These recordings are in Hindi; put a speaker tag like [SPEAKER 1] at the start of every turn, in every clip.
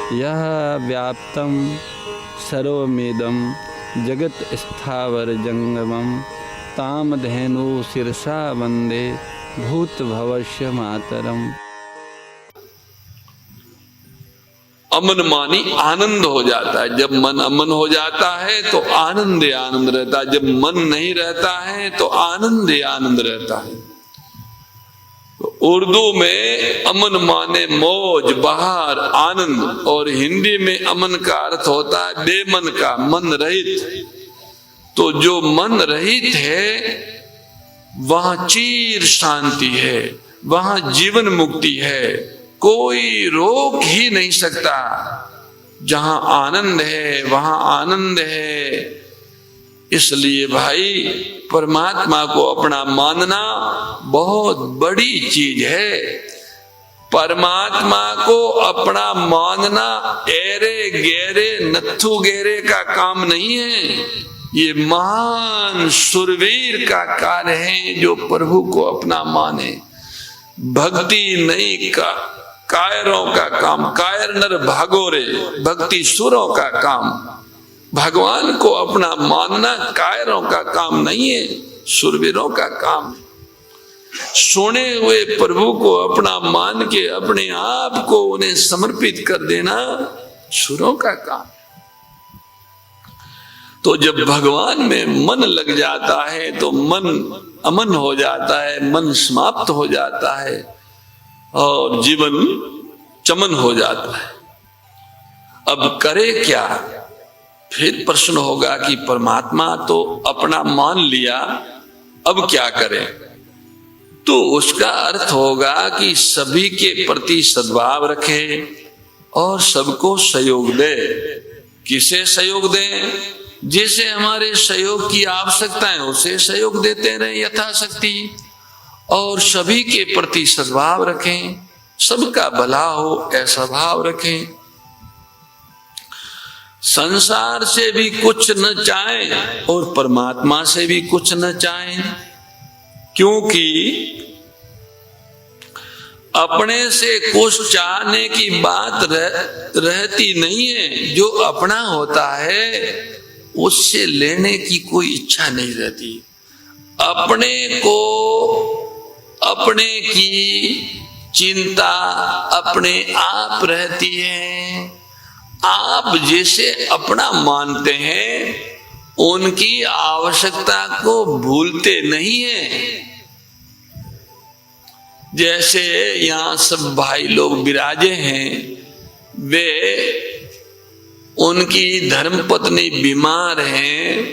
[SPEAKER 1] यह व्याप्तं सर्वमेदं जगत् स्थावर जंगमं तामधेनु शिरसा वंदे भूत भवस्य मातरम।
[SPEAKER 2] अमन मानी आनंद हो जाता है। जब मन अमन हो जाता है तो आनंद ही आनंद रहता है। जब मन नहीं रहता है तो आनंद ही आनंद रहता है। तो उर्दू में अमन माने मौज, बहार, आनंद, और हिंदी में अमन का अर्थ होता है बेमन का, मन रहित। तो जो मन रहित है वहां चीर शांति है, वहां जीवन मुक्ति है, कोई रोक ही नहीं सकता। जहां आनंद है वहां आनंद है। इसलिए भाई परमात्मा को अपना मानना बहुत बड़ी चीज है। परमात्मा को अपना मानना एरे गेरे नत्थु गेरे का काम नहीं है। ये महान सुरवीर का कार्य है जो प्रभु को अपना माने। भक्ति नहीं का कायरों का काम, कायर नर भागोरे, भक्ति सुरों का काम। भगवान को अपना मानना कायरों का काम नहीं है, सुरवीरों का काम है। सुने हुए प्रभु को अपना मान के अपने आप को उन्हें समर्पित कर देना सुरों का काम। तो जब भगवान में मन लग जाता है तो मन अमन हो जाता है, मन समाप्त हो जाता है और जीवन चमन हो जाता है। अब करे क्या? फिर प्रश्न होगा कि परमात्मा तो अपना मान लिया, अब क्या करें? तो उसका अर्थ होगा कि सभी के प्रति सद्भाव रखे और सबको सहयोग दे। किसे सहयोग दें? जिसे हमारे सहयोग की आवश्यकता है उसे सहयोग देते रहे यथाशक्ति, और सभी के प्रति सद्भाव रखें, सबका भला हो ऐसा भाव रखें। संसार से भी कुछ न चाहें और परमात्मा से भी कुछ न चाहें, क्योंकि अपने से कुछ चाहने की बात रहती नहीं है। जो अपना होता है उससे लेने की कोई इच्छा नहीं रहती। अपने को, अपने की चिंता अपने आप रहती है। आप जिसे अपना मानते हैं उनकी आवश्यकता को भूलते नहीं है। जैसे यहाँ सब भाई लोग विराजे हैं, वे उनकी धर्मपत्नी बीमार हैं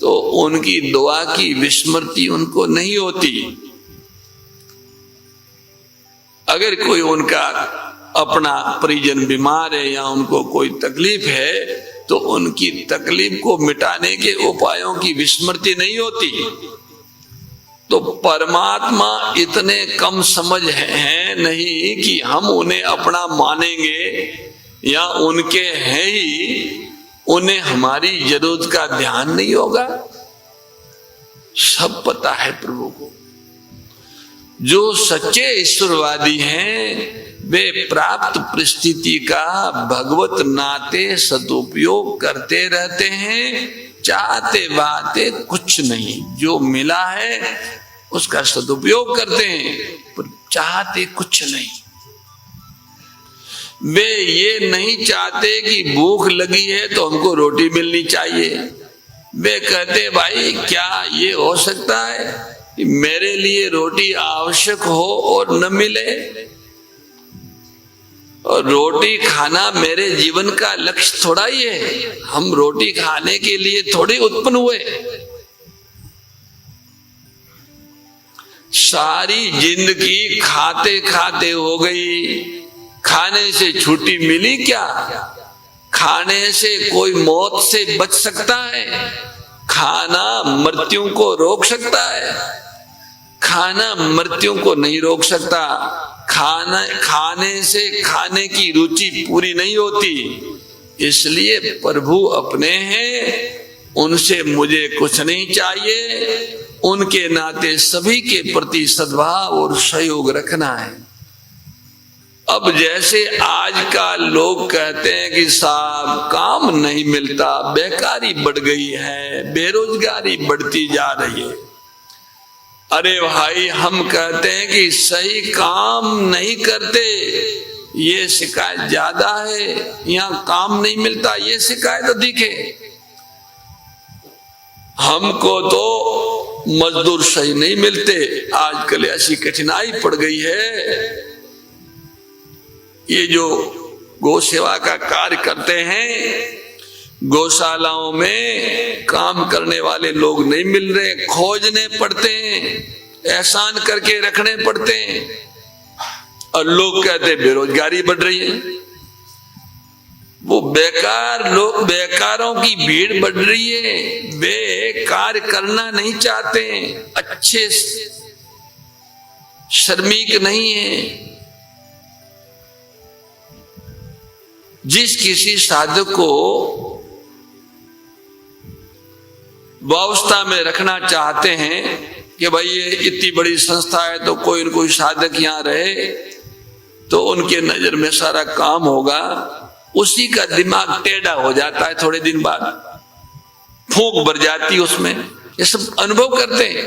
[SPEAKER 2] तो उनकी दुआ की विस्मृति उनको नहीं होती। अगर कोई उनका अपना परिजन बीमार है या उनको कोई तकलीफ है तो उनकी तकलीफ को मिटाने के उपायों की विस्मृति नहीं होती। तो परमात्मा इतने कम समझ हैं नहीं कि हम उन्हें अपना मानेंगे या उनके हैं ही उन्हें हमारी जरूरत का ध्यान नहीं होगा। सब पता है प्रभु को। जो सच्चे ईश्वरवादी हैं वे प्राप्त परिस्थिति का भगवत नाते सदुपयोग करते रहते हैं, चाहते बाते कुछ नहीं। जो मिला है उसका सदुपयोग करते हैं पर चाहते कुछ नहीं। वे ये नहीं चाहते कि भूख लगी है तो हमको रोटी मिलनी चाहिए। वे कहते भाई क्या ये हो सकता है कि मेरे लिए रोटी आवश्यक हो और न मिले? और रोटी खाना मेरे जीवन का लक्ष्य थोड़ा ही है। हम रोटी खाने के लिए थोड़ी उत्पन्न हुए। सारी जिंदगी खाते खाते हो गई, खाने से छुट्टी मिली क्या? खाने से कोई मौत से बच सकता है? खाना मृत्यु को रोक सकता है? खाना मृत्यु को नहीं रोक सकता। खाने से खाने की रुचि पूरी नहीं होती। इसलिए प्रभु अपने हैं, उनसे मुझे कुछ नहीं चाहिए। उनके नाते सभी के प्रति सद्भाव और सहयोग रखना है। अब जैसे आज का लोग कहते हैं कि साहब काम नहीं मिलता, बेकारी बढ़ गई है, बेरोजगारी बढ़ती जा रही है। अरे भाई, हम कहते हैं कि सही काम नहीं करते, ये शिकायत ज्यादा है। यहाँ काम नहीं मिलता, ये शिकायत अधिक है। हमको तो मजदूर सही नहीं मिलते, आजकल ऐसी कठिनाई पड़ गई है। ये जो गौ सेवा का कार्य करते हैं, गौशालाओं में काम करने वाले लोग नहीं मिल रहे, खोजने पड़ते हैं, एहसान करके रखने पड़ते हैं। और लोग कहते हैं बेरोजगारी बढ़ रही है। वो बेकार लोग, बेकारों की भीड़ बढ़ रही है। वे कार्य करना नहीं चाहते, अच्छे श्रमिक नहीं है। जिस किसी साधक को व्यवस्था में रखना चाहते हैं कि भाई ये इतनी बड़ी संस्था है तो कोई न कोई साधक यहाँ रहे तो उनके नजर में सारा काम होगा, उसी का दिमाग टेढ़ा हो जाता है। थोड़े दिन बाद फूंक भर जाती है उसमें। ये सब अनुभव करते हैं।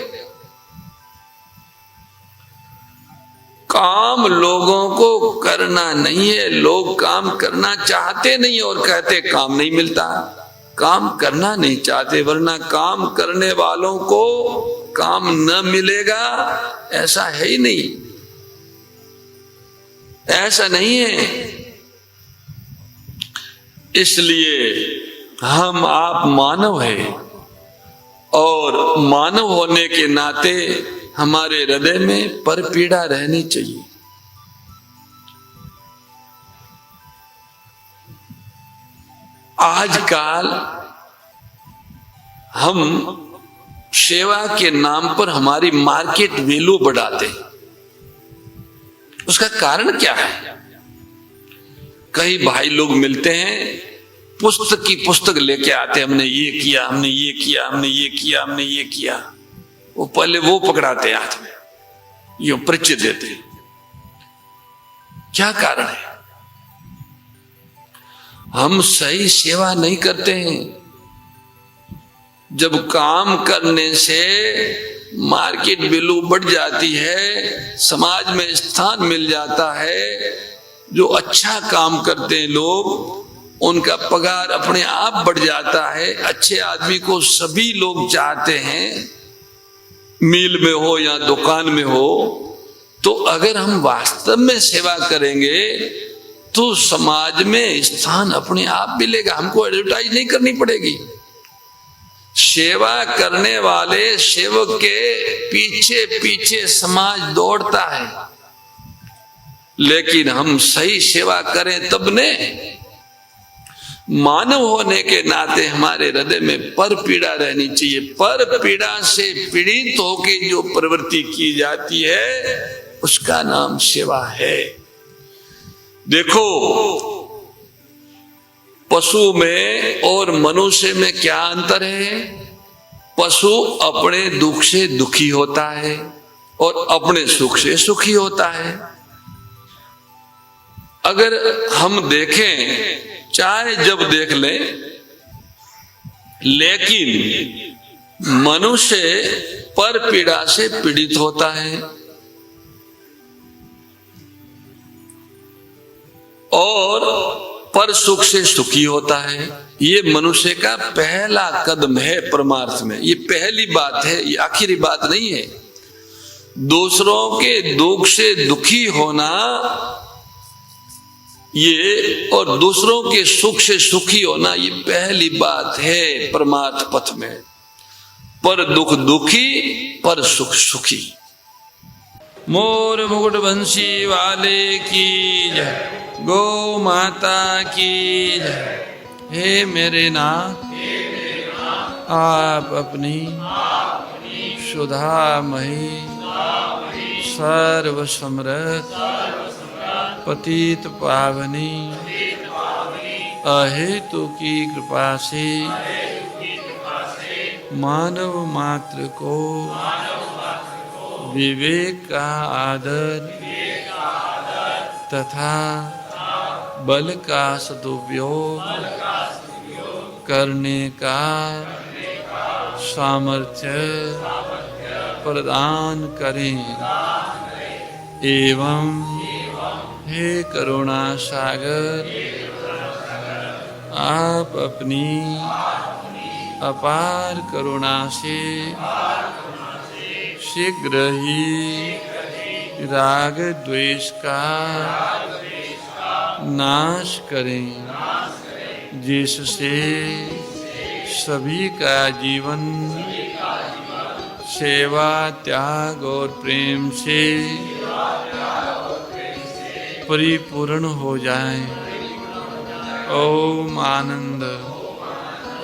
[SPEAKER 2] काम लोगों को करना नहीं है, लोग काम करना चाहते नहीं और कहते काम नहीं मिलता। काम करना नहीं चाहते, वरना काम करने वालों को काम न मिलेगा ऐसा है ही नहीं, ऐसा नहीं है। इसलिए हम आप मानव हैं और मानव होने के नाते हमारे हृदय में पर पीड़ा रहनी चाहिए। आजकल हम सेवा के नाम पर हमारी मार्केट वैल्यू बढ़ाते हैं। उसका कारण क्या है? कई भाई लोग मिलते हैं, पुस्तक की पुस्तक लेके आते हैं, हमने ये किया, हमने ये किया, हमने ये किया, हमने ये किया। वो पहले वो पकड़ाते हाथ में, ये परिचय देते। क्या कारण है? हम सही सेवा नहीं करते हैं। जब काम करने से मार्केट वैल्यू बढ़ जाती है, समाज में स्थान मिल जाता है, जो अच्छा काम करते हैं लोग उनका पगार अपने आप बढ़ जाता है। अच्छे आदमी को सभी लोग चाहते हैं, मिल में हो या दुकान में हो। तो अगर हम वास्तव में सेवा करेंगे तो समाज में स्थान अपने आप मिलेगा, हमको एडवर्टाइज नहीं करनी पड़ेगी। सेवा करने वाले सेवक के पीछे पीछे समाज दौड़ता है, लेकिन हम सही सेवा करें तब ने। मानव होने के नाते हमारे हृदय में पर पीड़ा रहनी चाहिए। पर पीड़ा से पीड़ित होके जो प्रवृत्ति की जाती है उसका नाम सेवा है। देखो, पशु में और मनुष्य में क्या अंतर है? पशु अपने दुख से दुखी होता है और अपने सुख से सुखी होता है। अगर हम देखें, चाहे जब देख लें, लेकिन मनुष्य पर पीड़ा से पीड़ित होता है और पर सुख से सुखी होता है। ये मनुष्य का पहला कदम है परमार्थ में। ये पहली बात है, ये आखिरी बात नहीं है। दूसरों के दुख से दुखी होना ये और दूसरों के सुख से सुखी होना ये पहली बात है परमार्थ पथ में। पर दुख दुखी, पर सुख सुखी। मोर मुकुट बंसी वाले की जय, गौ माता की जय। हे मेरे नाथ, आप अपनी सुधामयी सर्व समृद्ध पतित पावनी अहेतु की कृपा से मानव मात्र को विवेक का आदर तथा बल का सदुपयोग करने का सामर्थ्य प्रदान करें एवं हे करुणा सागर आप अपनी अपार करुणा से शीघ्र ही राग द्वेष का नाश करें जिससे सभी का जीवन सेवा त्याग और प्रेम से परिपूर्ण हो जाए। ओम आनंद,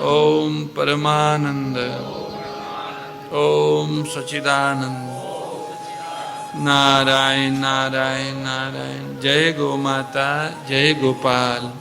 [SPEAKER 2] ओम परमानंद, ओम सच्चिदानंद। नारायण नारायण नारायण। जय गो माता, जय गोपाल।